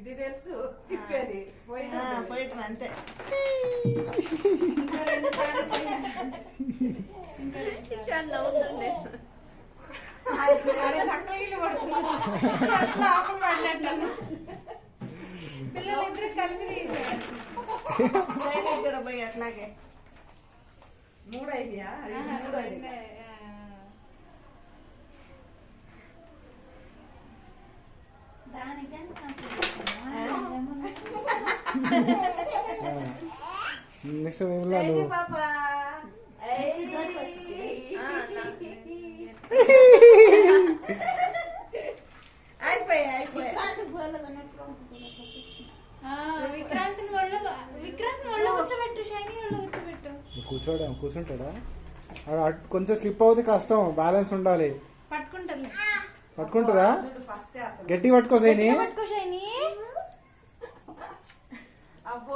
ఇది తెలుసు తిప్పేది పోయటం అంతే. నవ్వుతుంది చక్కగా పడుతుంది పిల్లలిద్దరు కలిపి కూడా పోయి అట్లాగే 3 అయిపోయా 3 అయిపోయా నెక్స్ట్ పాపా కూర్చుంటాడా కొంచెం స్లిప్ అవుతే కష్టం, బ్యాలెన్స్ ఉండాలి. పట్టుకుంటుందా? గట్టి పట్టుకో సైని. పట్టుకో షైనీ. అబ్బో